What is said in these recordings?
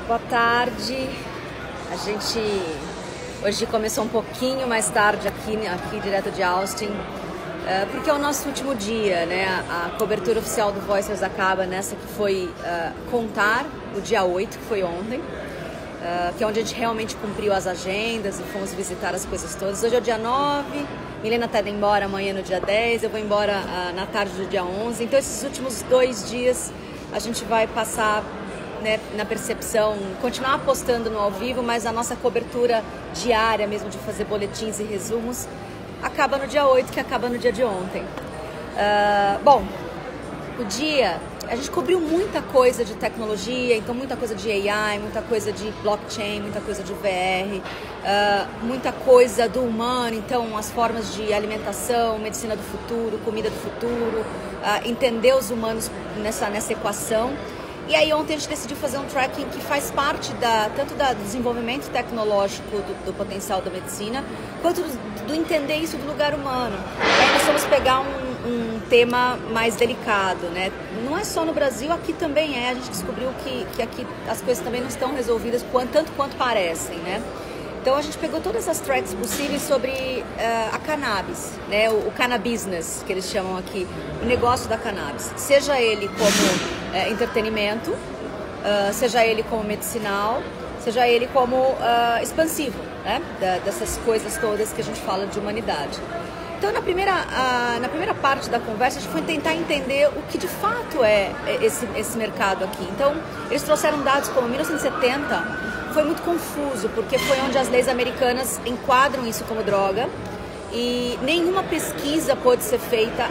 Boa tarde. A gente hoje começou um pouquinho mais tarde aqui direto de Austin, porque é o nosso último dia, né? A cobertura oficial do Voicers acaba nessa que foi contar o dia 8, que foi ontem, que é onde a gente realmente cumpriu as agendas e fomos visitar as coisas todas. Hoje é o dia 9, Milena está indo embora amanhã no dia 10, eu vou embora na tarde do dia 11. Então esses últimos 2 dias a gente vai passar, né, na percepção, continuar apostando no ao vivo, mas a nossa cobertura diária mesmo de fazer boletins e resumos acaba no dia 8, que acaba no dia de ontem. Bom, o dia, a gente cobriu muita coisa de tecnologia, então muita coisa de AI, muita coisa de blockchain, muita coisa de VR, muita coisa do humano, então as formas de alimentação, medicina do futuro, comida do futuro, entender os humanos nessa equação. E aí ontem a gente decidiu fazer um tracking que faz parte tanto do desenvolvimento tecnológico do potencial da medicina, quanto do entender isso do lugar humano. Aí nós vamos pegar um tema mais delicado, né? Não é só no Brasil, aqui também é. A gente descobriu que aqui as coisas também não estão resolvidas tanto quanto parecem, né? Então a gente pegou todas as tracks possíveis sobre a cannabis, né? O cannabis, que eles chamam aqui, o negócio da cannabis. Seja ele como entretenimento, seja ele como medicinal, seja ele como expansivo, né? Dessas coisas todas que a gente fala de humanidade. Então na primeira parte da conversa a gente foi tentar entender o que de fato é esse mercado aqui. Então eles trouxeram dados como 1970, foi muito confuso, porque foi onde as leis americanas enquadram isso como droga e nenhuma pesquisa pôde ser feita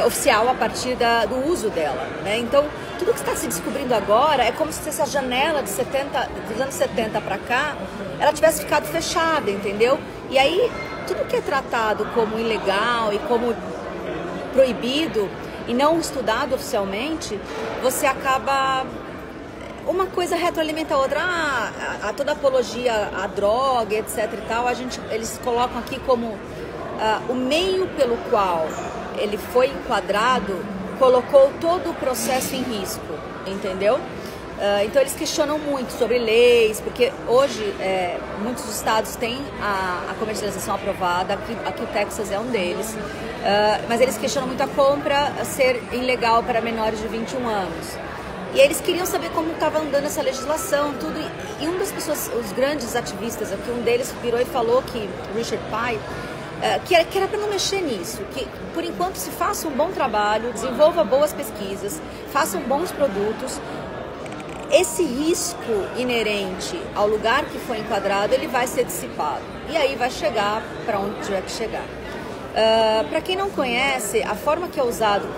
oficial a partir do uso dela, né? Então, tudo que está se descobrindo agora é como se essa janela dos anos 70 para cá, ela tivesse ficado fechada, entendeu? E aí, tudo que é tratado como ilegal e como proibido e não estudado oficialmente, você acaba... Uma coisa retroalimenta a outra. Toda apologia à droga, etc e tal, eles colocam aqui como o meio pelo qual ele foi enquadrado colocou todo o processo em risco, entendeu? Então eles questionam muito sobre leis, porque hoje muitos estados têm a comercialização aprovada, aqui o Texas é um deles, mas eles questionam muito a compra ser ilegal para menores de 21 anos. E eles queriam saber como estava andando essa legislação, tudo. E uma das pessoas, os grandes ativistas aqui, um deles virou e falou Richard Pai, que era para não mexer nisso, que por enquanto se faça um bom trabalho, desenvolva boas pesquisas, façam bons produtos, esse risco inerente ao lugar que foi enquadrado, ele vai ser dissipado. E aí vai chegar para onde tiver que chegar. Para quem não conhece, a forma que é usado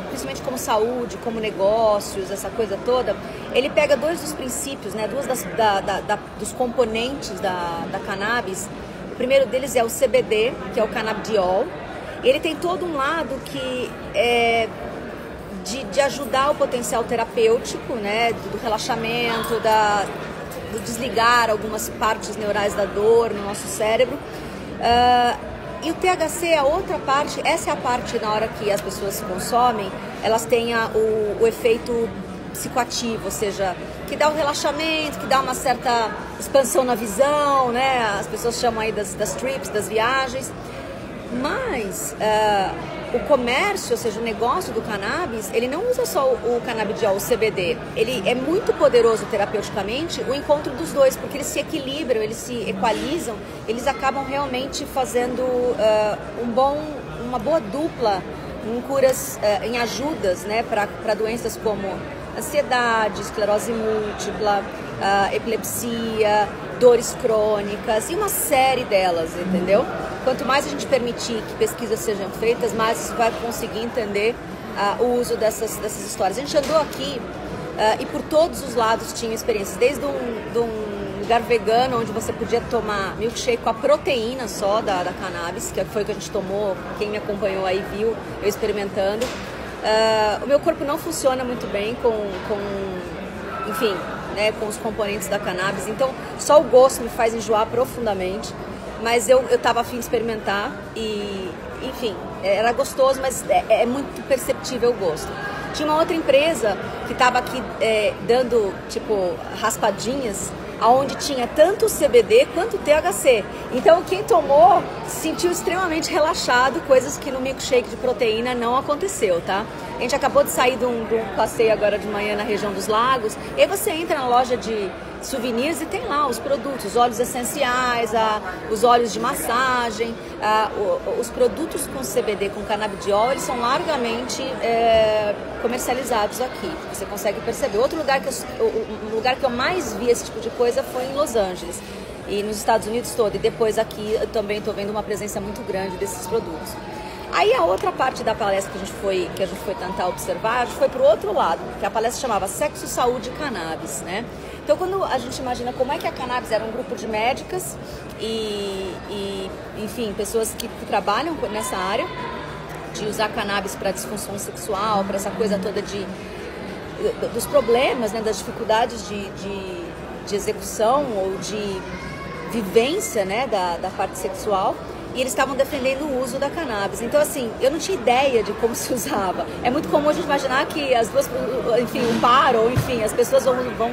principalmente como saúde, como negócios, essa coisa toda, ele pega 2 dos princípios, né, dos componentes da cannabis. O primeiro deles é o CBD, que é o cannabidiol. Ele tem todo um lado que é de ajudar o potencial terapêutico, né, do relaxamento, do desligar algumas partes neurais da dor no nosso cérebro. E o THC é a outra parte, essa é a parte na hora que as pessoas consomem, elas têm o efeito psicoativo, ou seja, que dá um relaxamento, que dá uma certa expansão na visão, né? As pessoas chamam aí das trips, das viagens. Mas o comércio, ou seja, o negócio do cannabis, ele não usa só o cannabidiol, o CBD. Ele é muito poderoso terapeuticamente, o encontro dos dois, porque eles se equilibram, eles se equalizam, eles acabam realmente fazendo uma boa dupla em curas, em ajudas, né, para doenças como ansiedade, esclerose múltipla, epilepsia, dores crônicas e uma série delas, entendeu? Quanto mais a gente permitir que pesquisas sejam feitas, mais você vai conseguir entender o uso dessas histórias. A gente andou aqui e por todos os lados tinha experiências, desde um lugar vegano, onde você podia tomar milkshake com a proteína só da cannabis, que foi o que a gente tomou, quem me acompanhou aí viu, eu experimentando. O meu corpo não funciona muito bem enfim, né, com os componentes da cannabis, então só o gosto me faz enjoar profundamente, mas eu estava a fim de experimentar e, enfim, era gostoso, mas é muito perceptível o gosto. Tinha uma outra empresa que estava aqui dando, tipo, raspadinhas, onde tinha tanto CBD quanto THC. Então quem tomou se sentiu extremamente relaxado, coisas que no milkshake de proteína não aconteceu, tá? A gente acabou de sair de um passeio agora de manhã na região dos lagos, e aí você entra na loja de souvenirs e tem lá os produtos, os óleos essenciais, os óleos de massagem, os produtos com CBD, com canabidiol, eles são largamente comercializados aqui. Você consegue perceber. Outro lugar o lugar que eu mais vi esse tipo de coisa foi em Los Angeles e nos Estados Unidos todo. E depois aqui eu também estou vendo uma presença muito grande desses produtos. Aí a outra parte da palestra que a gente foi tentar observar, a gente foi para o outro lado, que a palestra chamava Sexo, Saúde e Cannabis, né? Então quando a gente imagina como é que a cannabis era um grupo de médicas e enfim, pessoas que trabalham nessa área, de usar cannabis para disfunção sexual, para essa coisa toda dos problemas, né, das dificuldades de execução ou de vivência, né, da parte sexual. E eles estavam defendendo o uso da cannabis. Então, assim, eu não tinha ideia de como se usava. É muito comum a gente imaginar que as duas, enfim, um par, ou enfim, as pessoas vão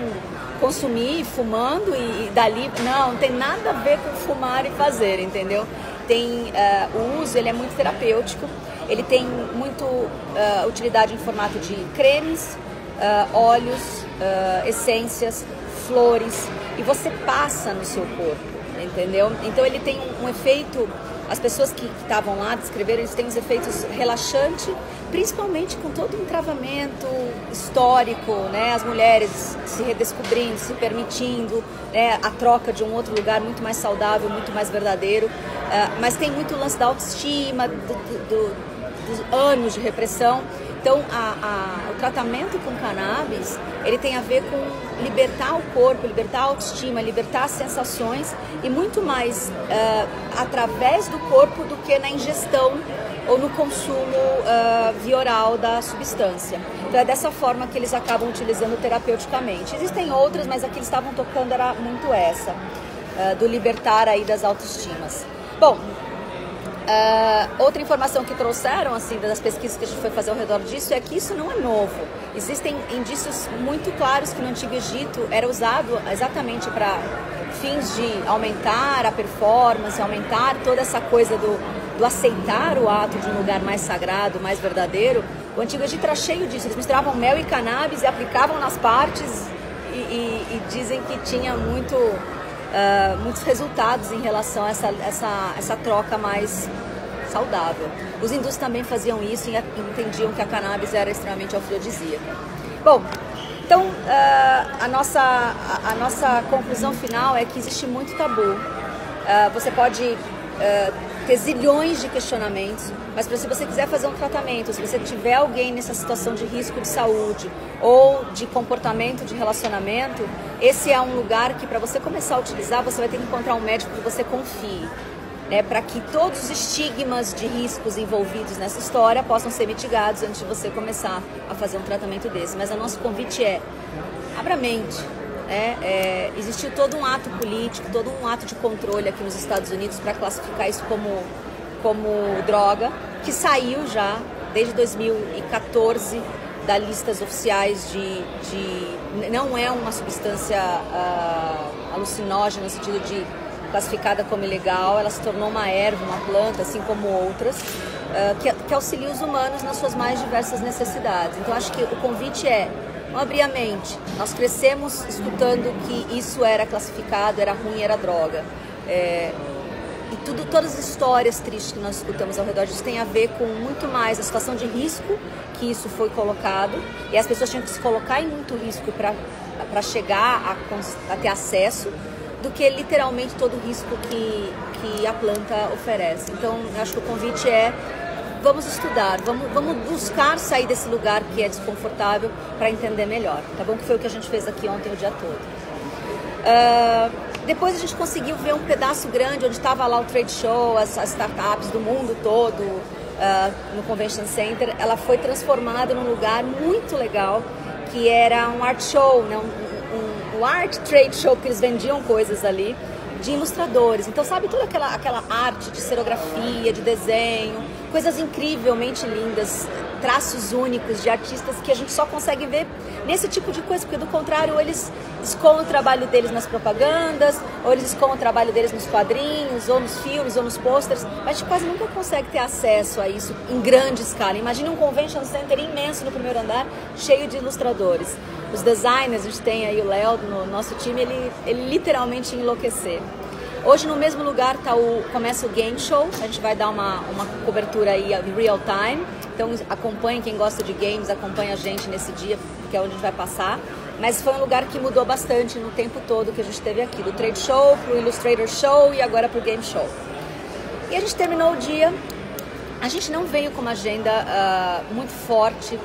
consumir fumando e dali... Não tem nada a ver com fumar e fazer, entendeu? Tem o uso, ele é muito terapêutico. Ele tem muito utilidade em formato de cremes, óleos, essências, flores. E você passa no seu corpo, entendeu? Então ele tem um efeito... As pessoas que estavam lá descreveram, eles têm os efeitos relaxantes, principalmente com todo o entravamento histórico, né? As mulheres se redescobrindo, se permitindo, né? A troca de um outro lugar muito mais saudável, muito mais verdadeiro. Mas tem muito o lance da autoestima, dos anos de repressão. Então, o tratamento com cannabis, ele tem a ver com libertar o corpo, libertar a autoestima, libertar as sensações e muito mais através do corpo do que na ingestão ou no consumo via oral da substância. Então, é dessa forma que eles acabam utilizando terapeuticamente. Existem outras, mas a que eles estavam tocando era muito essa, do libertar aí das autoestimas. Bom, outra informação que trouxeram, assim, das pesquisas que a gente foi fazer ao redor disso, é que isso não é novo. Existem indícios muito claros que no Antigo Egito era usado exatamente para fins de aumentar a performance, aumentar toda essa coisa do aceitar o ato de um lugar mais sagrado, mais verdadeiro. O Antigo Egito era cheio disso. Eles misturavam mel e cannabis e aplicavam nas partes e dizem que tinha muitos resultados em relação a essa troca mais saudável. Os hindus também faziam isso e entendiam que a cannabis era extremamente afrodisíaca. Bom, então a nossa conclusão final é que existe muito tabu. Você pode ter zilhões de questionamentos, mas se você quiser fazer um tratamento, se você tiver alguém nessa situação de risco de saúde ou de comportamento de relacionamento, esse é um lugar que para você começar a utilizar, você vai ter que encontrar um médico que você confie, né, para que todos os estigmas de riscos envolvidos nessa história possam ser mitigados antes de você começar a fazer um tratamento desse. Mas o nosso convite é, abra a mente. Existiu todo um ato político, todo um ato de controle aqui nos Estados Unidos para classificar isso como droga, que saiu já desde 2014 das listas oficiais não é uma substância alucinógena no sentido de classificada como ilegal, ela se tornou uma erva, uma planta, assim como outras, que auxilia os humanos nas suas mais diversas necessidades. Então acho que o convite é não abrir a mente. Nós crescemos escutando que isso era classificado, era ruim, era droga. E todas as histórias tristes que nós escutamos ao redor disso tem a ver com muito mais a situação de risco que isso foi colocado. E as pessoas tinham que se colocar em muito risco para chegar a ter acesso, do que literalmente todo o risco que a planta oferece. Então, eu acho que o convite é: vamos estudar, vamos buscar sair desse lugar que é desconfortável para entender melhor, tá bom? Que foi o que a gente fez aqui ontem o dia todo. Depois a gente conseguiu ver um pedaço grande onde estava lá o trade show, as startups do mundo todo, no Convention Center. Ela foi transformada num lugar muito legal, que era um art show, né? um art trade show, que eles vendiam coisas ali, de ilustradores. Então, sabe, toda aquela arte de serigrafia, de desenho, coisas incrivelmente lindas traços únicos de artistas que a gente só consegue ver nesse tipo de coisa, porque do contrário, eles escoam o trabalho deles nas propagandas, ou eles escoam o trabalho deles nos quadrinhos, ou nos filmes, ou nos posters, mas a gente quase nunca consegue ter acesso a isso em grande escala. Imagina um convention center imenso no primeiro andar, cheio de ilustradores. Os designers, a gente tem aí o Léo no nosso time, ele literalmente enlouquecer. Hoje no mesmo lugar começa o Game Show, a gente vai dar uma cobertura aí real time, então acompanhe, quem gosta de games, acompanha a gente nesse dia, que é onde a gente vai passar. Mas foi um lugar que mudou bastante no tempo todo que a gente esteve aqui, do Trade Show pro Illustrator Show e agora pro Game Show. E a gente terminou o dia, a gente não veio com uma agenda muito forte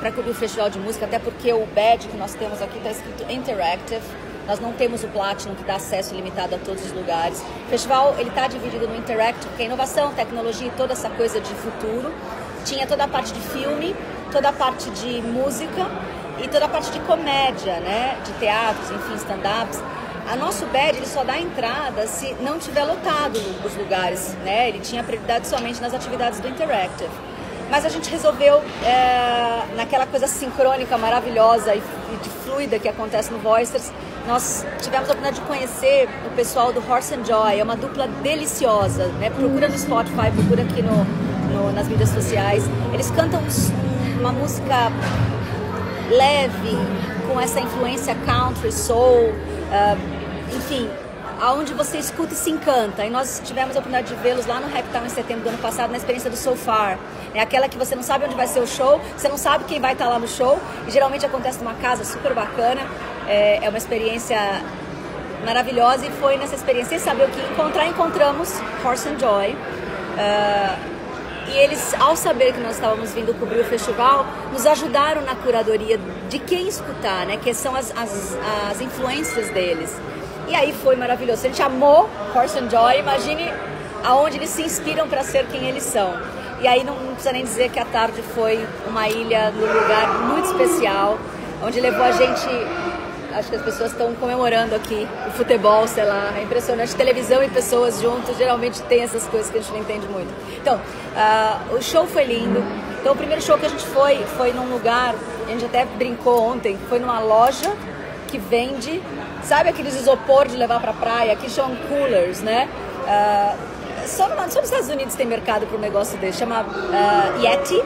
para cobrir o Festival de Música, até porque o badge que nós temos aqui está escrito Interactive. Nós não temos o Platinum, que dá acesso ilimitado a todos os lugares. O festival está dividido no Interactive, que é inovação, tecnologia e toda essa coisa de futuro. Tinha toda a parte de filme, toda a parte de música e toda a parte de comédia, né? De teatros, enfim, stand-ups. A nosso badge ele só dá entrada se não tiver lotado os lugares, né? Ele tinha prioridade somente nas atividades do Interactive. Mas a gente resolveu, naquela coisa sincrônica, maravilhosa e de fluida que acontece no Voicers, nós tivemos a oportunidade de conhecer o pessoal do Horse and Joy, é uma dupla deliciosa, né? Procura no Spotify, procura aqui nas mídias sociais. Eles cantam uma música leve, com essa influência country, soul, enfim, aonde você escuta e se encanta. E nós tivemos a oportunidade de vê-los lá no Hacktown em setembro do ano passado, na experiência do So Far. É aquela que você não sabe onde vai ser o show, você não sabe quem vai estar lá no show, e geralmente acontece numa casa super bacana. É uma experiência maravilhosa, e foi nessa experiência, sem saber o que encontrar, encontramos Horse and Joy. E eles, ao saber que nós estávamos vindo cobrir o festival, nos ajudaram na curadoria de quem escutar, né? Que são as influências deles. E aí foi maravilhoso. A gente amou Horse and Joy, imagine aonde eles se inspiram para ser quem eles são. E aí não precisa nem dizer que a tarde foi uma ilha num lugar muito especial, onde levou a gente... Acho que as pessoas estão comemorando aqui o futebol, sei lá, é impressionante. Televisão e pessoas juntos, geralmente tem essas coisas que a gente não entende muito. Então, o show foi lindo. Então, o primeiro show que a gente foi num lugar, a gente até brincou ontem, foi numa loja que vende, sabe aqueles isopor de levar pra praia, que chamam coolers, né? Só nos Estados Unidos tem mercado para um negócio desse, chama Yeti.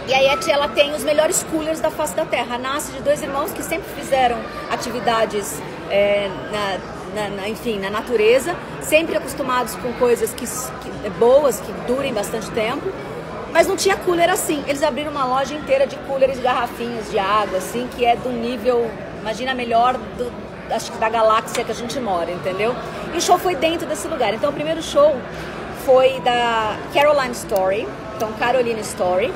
E a Yeti, ela tem os melhores coolers da face da Terra. Nasce de dois irmãos que sempre fizeram atividades enfim, na natureza, sempre acostumados com coisas boas, que durem bastante tempo, mas não tinha cooler assim. Eles abriram uma loja inteira de coolers e garrafinhas de água, assim, que é do nível, imagina, melhor acho que da galáxia que a gente mora, entendeu? E o show foi dentro desse lugar. Então o primeiro show foi da Caroline Story, então Caroline Story.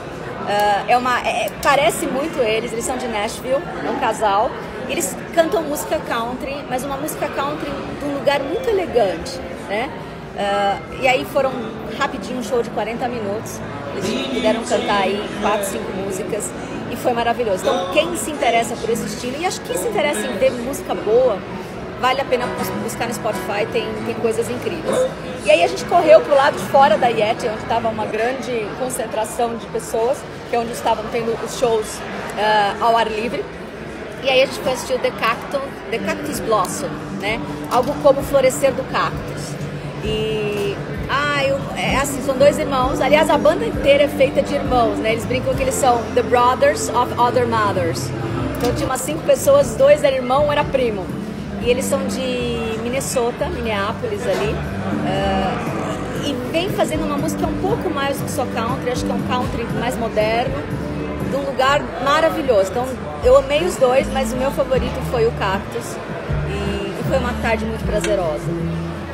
Parece muito eles são de Nashville, é um casal. Eles cantam música country, mas uma música country de um lugar muito elegante, né? E aí foram rapidinho, um show de 40 minutos. Eles puderam cantar aí 4, 5 músicas e foi maravilhoso. Então quem se interessa por esse estilo, e acho que quem se interessa em ver música boa, vale a pena buscar no Spotify, tem coisas incríveis. E aí a gente correu pro lado de fora da Yeti, onde estava uma grande concentração de pessoas, que é onde estavam tendo os shows ao ar livre. E aí a gente foi assistir o The Cactus Blossom, né? Algo como o florescer do cactus. E assim, são dois irmãos. Aliás, a banda inteira é feita de irmãos, né? Eles brincam que eles são The Brothers of Other Mothers. Então tinha umas 5 pessoas, 2 era irmão, um era primo. E eles são de Minneapolis ali. E vem fazendo uma música um pouco mais do que só country, acho que é um country mais moderno, de um lugar maravilhoso. Então eu amei os dois, mas o meu favorito foi o Cactus. E foi uma tarde muito prazerosa.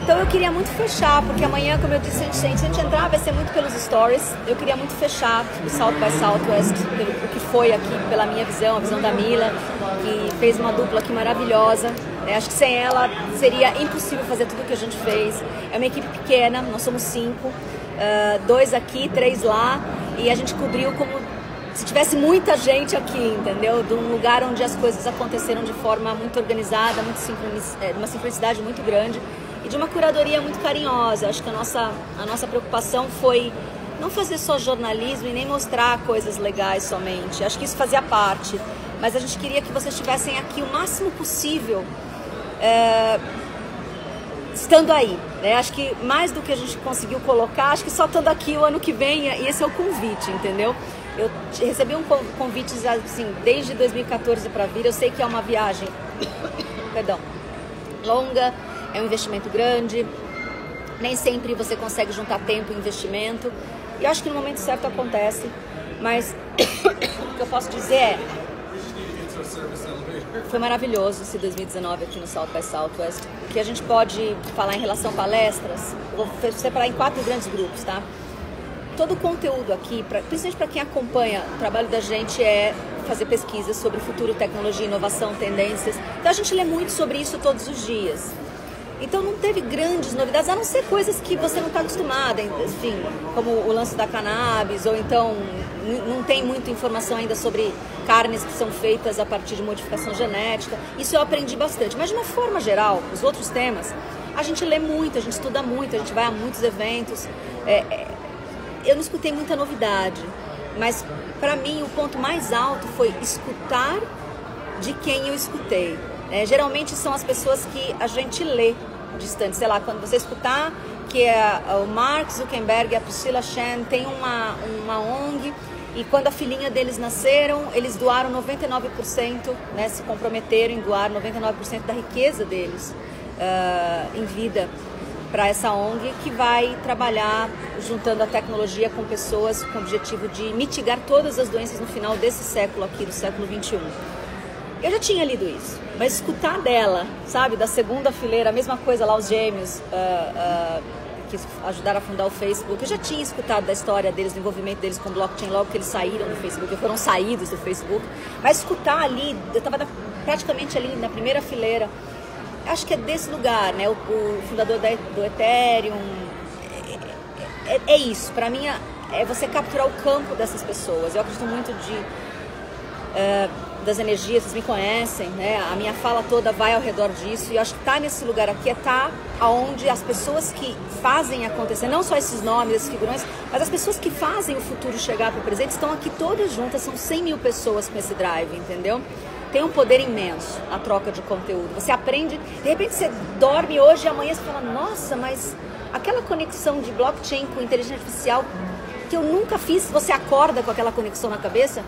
Então eu queria muito fechar, porque amanhã, como eu disse, se a gente entrar, vai ser muito pelos stories. Eu queria muito fechar o South by Southwest, o que foi aqui, pela minha visão, a visão da Mila, que fez uma dupla aqui maravilhosa. Acho que sem ela seria impossível fazer tudo o que a gente fez. É uma equipe pequena, nós somos 5, 2 aqui, 3 lá, e a gente cobriu como se tivesse muita gente aqui, entendeu? De um lugar onde as coisas aconteceram de forma muito organizada, uma sincronicidade muito grande e de uma curadoria muito carinhosa. Acho que a nossa preocupação foi não fazer só jornalismo e nem mostrar coisas legais somente. Acho que isso fazia parte. Mas a gente queria que vocês estivessem aqui o máximo possível, estando aí, né? Acho que mais do que a gente conseguiu colocar, acho que só estando aqui o ano que vem, e esse é o convite, entendeu? Eu recebi um convite assim, desde 2014 para vir. Eu sei que é uma viagem longa, é um investimento grande, nem sempre você consegue juntar tempo e investimento, e acho que no momento certo acontece, mas o que eu posso dizer é, foi maravilhoso esse 2019 aqui no South by Southwest. O que a gente pode falar em relação a palestras, vou separar em 4 grandes grupos, tá? Todo o conteúdo aqui, principalmente para quem acompanha, o trabalho da gente é fazer pesquisas sobre futuro, tecnologia, inovação, tendências. Então a gente lê muito sobre isso todos os dias. Então não teve grandes novidades, a não ser coisas que você não está acostumada, enfim, como o lance da cannabis, ou então não tem muita informação ainda sobre carnes que são feitas a partir de modificação genética. Isso eu aprendi bastante, mas de uma forma geral, os outros temas, a gente lê muito, a gente estuda muito, a gente vai a muitos eventos. Eu não escutei muita novidade, mas para mim o ponto mais alto foi escutar de quem eu escutei. Geralmente são as pessoas que a gente lê distante, sei lá, quando você escutar que o Mark Zuckerberg e a Priscilla Shen têm uma ONG, e quando a filhinha deles nasceram, eles doaram 99%, né, se comprometeram em doar 99% da riqueza deles em vida para essa ONG, que vai trabalhar juntando a tecnologia com pessoas com o objetivo de mitigar todas as doenças no final desse século aqui, do século 21. Eu já tinha lido isso, mas escutar dela, sabe, da segunda fileira, a mesma coisa lá, os gêmeos que ajudaram a fundar o Facebook, eu já tinha escutado da história deles, do envolvimento deles com blockchain logo que eles saíram do Facebook, foram saídos do Facebook, mas escutar ali, eu estava praticamente ali na primeira fileira, acho que é desse lugar, né, o fundador do Ethereum, é isso, para mim é você capturar o campo dessas pessoas. Eu acredito muito das energias, vocês me conhecem, né? A minha fala toda vai ao redor disso, e eu acho que tá nesse lugar aqui, tá aonde as pessoas que fazem acontecer, não só esses nomes, esses figurões, mas as pessoas que fazem o futuro chegar para o presente estão aqui todas juntas, são 100 mil pessoas com esse drive, entendeu? Tem um poder imenso a troca de conteúdo. Você aprende, de repente você dorme hoje e amanhã você fala, nossa, mas aquela conexão de blockchain com inteligência artificial que eu nunca fiz, você acorda com aquela conexão na cabeça.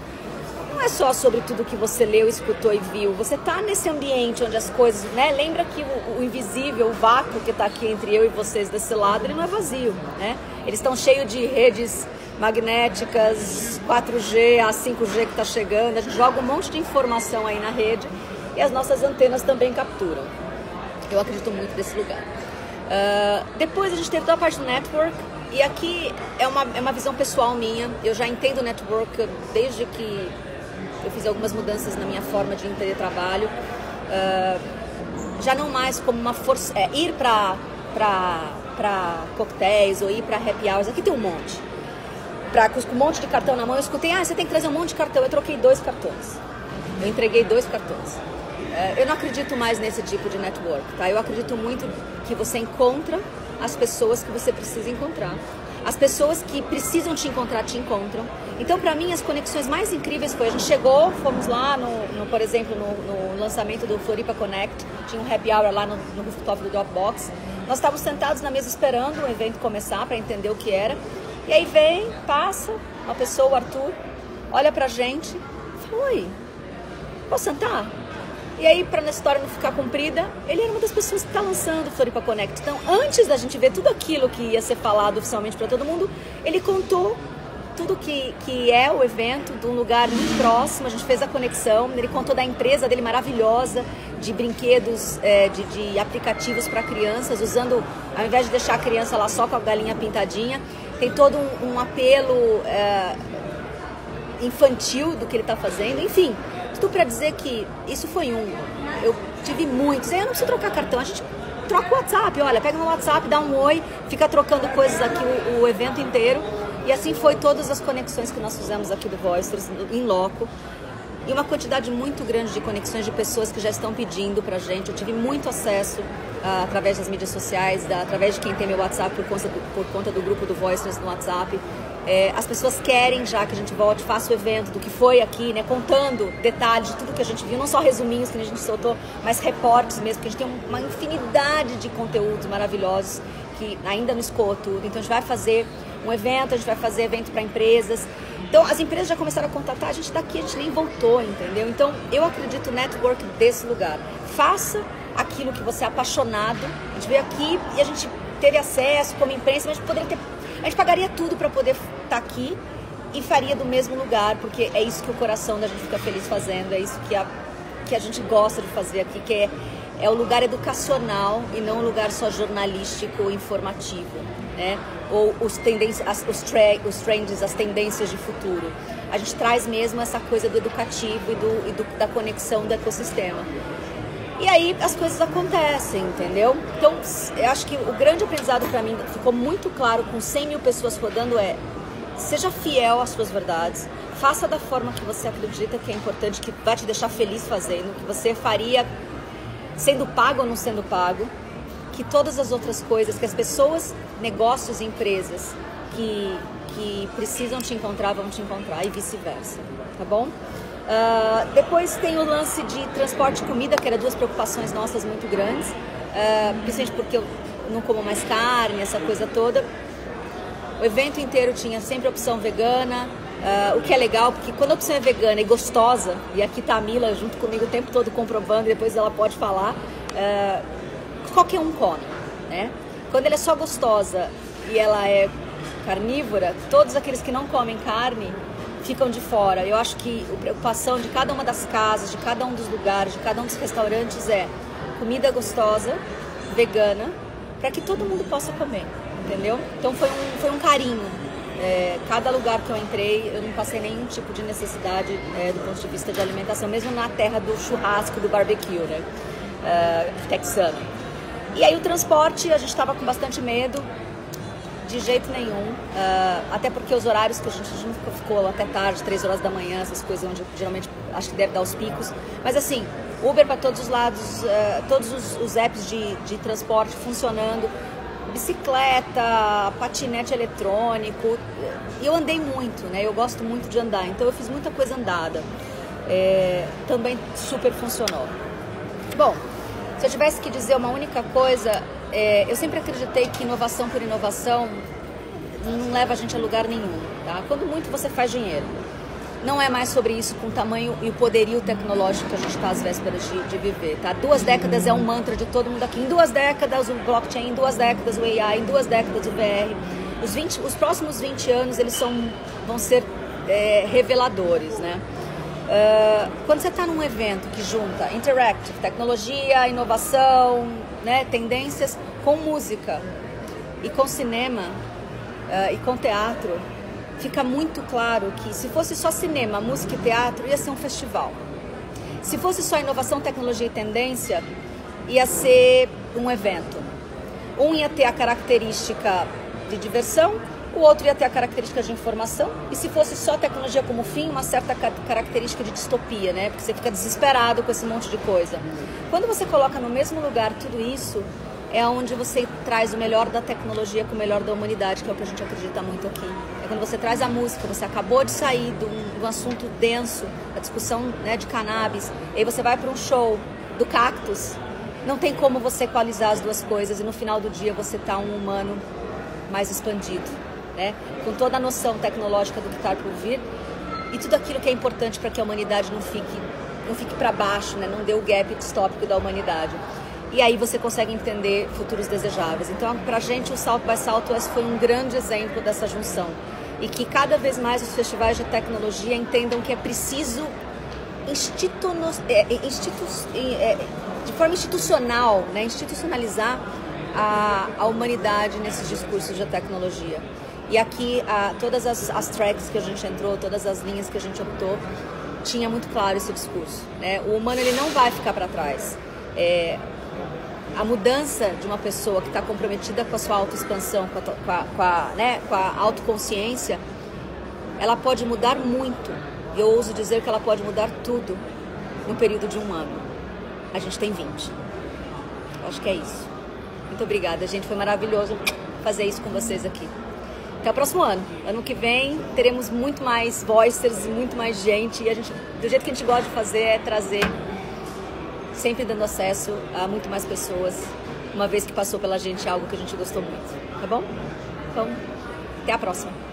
Não é só sobre tudo que você leu, escutou e viu. Você está nesse ambiente onde as coisas, né? Lembra que o invisível, o vácuo que está aqui entre eu e vocês desse lado, ele não é vazio, né? Eles estão cheios de redes magnéticas, 4G, a 5G que está chegando. A gente joga um monte de informação aí na rede e as nossas antenas também capturam. Eu acredito muito nesse lugar. Depois a gente teve toda a parte do network, e aqui é uma visão pessoal minha. Eu já entendo network desde que eu fiz algumas mudanças na minha forma de entender trabalho. Já não mais como uma força, ir para coquetéis ou ir para happy hours. Aqui tem um monte. Com um monte de cartão na mão, eu escutei, você tem que trazer um monte de cartão. Eu troquei 2 cartões. Eu entreguei 2 cartões. Eu não acredito mais nesse tipo de network, tá? Eu acredito muito que você encontra as pessoas que você precisa encontrar. As pessoas que precisam te encontram. Então, para mim, as conexões mais incríveis foi, a gente chegou, fomos lá, por exemplo, no lançamento do Floripa Connect, tinha um happy hour lá no rooftop do Dropbox. Nós estávamos sentados na mesa esperando o evento começar para entender o que era. E aí passa uma pessoa, o Arthur, olha pra gente e fala, oi, posso sentar? E aí, para a história não ficar comprida, ele era uma das pessoas que está lançando o Floripa Connect. Então, antes da gente ver tudo aquilo que ia ser falado oficialmente para todo mundo, ele contou tudo que é o evento, de um lugar muito próximo. A gente fez a conexão, ele contou da empresa dele maravilhosa, de brinquedos, de aplicativos para crianças, usando, ao invés de deixar a criança lá só com a galinha pintadinha, tem todo um apelo infantil do que ele está fazendo, enfim. Tudo para dizer que isso foi eu tive muitos, aí eu não preciso trocar cartão, a gente troca o WhatsApp, olha, pega no WhatsApp, dá um oi, fica trocando coisas aqui o evento inteiro, e assim foi todas as conexões que nós fizemos aqui do Voicers, em loco, e uma quantidade muito grande de conexões de pessoas que já estão pedindo pra gente. Eu tive muito acesso através das mídias sociais, através de quem tem meu WhatsApp por conta do grupo do Voicers no WhatsApp, As pessoas querem já que a gente volte, faça o evento do que foi aqui, né? Contando detalhes de tudo que a gente viu, não só resuminhos que a gente soltou, mas reportes mesmo, porque a gente tem uma infinidade de conteúdos maravilhosos que ainda não escoou tudo. Então a gente vai fazer um evento, a gente vai fazer evento para empresas. Então as empresas já começaram a contatar a gente daqui, a gente nem voltou, entendeu? Então eu acredito no network desse lugar. Faça aquilo que você é apaixonado. A gente veio aqui e a gente teve acesso como imprensa, mas a gente pagaria tudo para poder estar aqui e faria do mesmo lugar, porque é isso que o coração da gente fica feliz fazendo, é isso que a gente gosta de fazer aqui, que é o lugar educacional e não um lugar só jornalístico, informativo, né? Ou os trends, as tendências de futuro. A gente traz mesmo essa coisa do educativo e da conexão do ecossistema. E aí as coisas acontecem, entendeu? Então, eu acho que o grande aprendizado para mim ficou muito claro com 100 mil pessoas rodando seja fiel às suas verdades, faça da forma que você acredita que é importante, que vai te deixar feliz fazendo, que você faria sendo pago ou não sendo pago, que todas as outras coisas, que as pessoas, negócios e empresas que precisam te encontrar, vão te encontrar e vice-versa, tá bom? Depois tem o lance de transporte de comida, que era 2 preocupações nossas muito grandes, principalmente porque eu não como mais carne, essa coisa toda. O evento inteiro tinha sempre opção vegana, o que é legal, porque quando a opção é vegana e gostosa, e aqui tá a Mila junto comigo o tempo todo comprovando, e depois ela pode falar, qualquer um come, né? Quando ela é só gostosa e ela é carnívora, todos aqueles que não comem carne ficam de fora. Eu acho que a preocupação de cada uma das casas, de cada um dos lugares, de cada um dos restaurantes é comida gostosa, vegana, para que todo mundo possa comer, entendeu? Então foi um carinho. Cada lugar que eu entrei, eu não passei nenhum tipo de necessidade do ponto de vista de alimentação, mesmo na terra do churrasco, do barbecue, né? Texano. E aí o transporte, a gente estava com bastante medo. De jeito nenhum, até porque os horários que a gente nunca ficou até tarde, 3 horas da manhã, essas coisas onde geralmente acho que deve dar os picos, mas assim, Uber para todos os lados, todos os apps de transporte funcionando, bicicleta, patinete eletrônico, e eu andei muito, né? Eu gosto muito de andar, então eu fiz muita coisa andada, também super funcionou. Bom, se eu tivesse que dizer uma única coisa, eu sempre acreditei que inovação por inovação não leva a gente a lugar nenhum, tá? Quando muito você faz dinheiro. Não é mais sobre isso com o tamanho e o poderio tecnológico que a gente está às vésperas de viver, tá? 2 décadas é um mantra de todo mundo aqui. Em 2 décadas o blockchain, em 2 décadas o AI, em 2 décadas o VR. Os próximos 20 anos eles vão ser reveladores, né? Quando você está num evento que junta interactive, tecnologia, inovação, né, tendências com música e com cinema e com teatro, fica muito claro que se fosse só cinema, música e teatro, ia ser um festival. Se fosse só inovação, tecnologia e tendência, ia ser um evento. Um ia ter a característica de diversão, o outro ia ter a característica de informação, e se fosse só tecnologia como fim, uma certa característica de distopia, né? Porque você fica desesperado com esse monte de coisa. Quando você coloca no mesmo lugar tudo isso, é onde você traz o melhor da tecnologia com o melhor da humanidade, que é o que a gente acredita muito aqui. É quando você traz a música, você acabou de sair de um assunto denso, a discussão, né, de cannabis, e aí você vai para um show do Cactus, não tem como você equalizar as duas coisas, e no final do dia você tá um humano mais expandido, né? Com toda a noção tecnológica do que está por vir e tudo aquilo que é importante para que a humanidade não fique para baixo, né? Não dê o gap distópico da humanidade. E aí você consegue entender futuros desejáveis. Então, pra gente, o South by Southwest foi um grande exemplo dessa junção. E que cada vez mais os festivais de tecnologia entendam que é preciso de forma institucional, né? Institucionalizar a humanidade nesses discursos de tecnologia. E aqui, todas as tracks que a gente entrou, todas as linhas que a gente optou, tinha muito claro esse discurso, né? O humano, ele não vai ficar para trás. A mudança de uma pessoa que está comprometida com a sua autoexpansão, com a autoconsciência, ela pode mudar muito. E eu ouso dizer que ela pode mudar tudo no período de 1 ano. A gente tem 20. Eu acho que é isso. Muito obrigada, gente. Foi maravilhoso fazer isso com vocês aqui. até o próximo ano. Ano que vem teremos muito mais voicers, muito mais gente. E a gente, do jeito que a gente gosta de fazer, é trazer, sempre dando acesso a muito mais pessoas, uma vez que passou pela gente algo que a gente gostou muito. Tá bom? Então, até a próxima.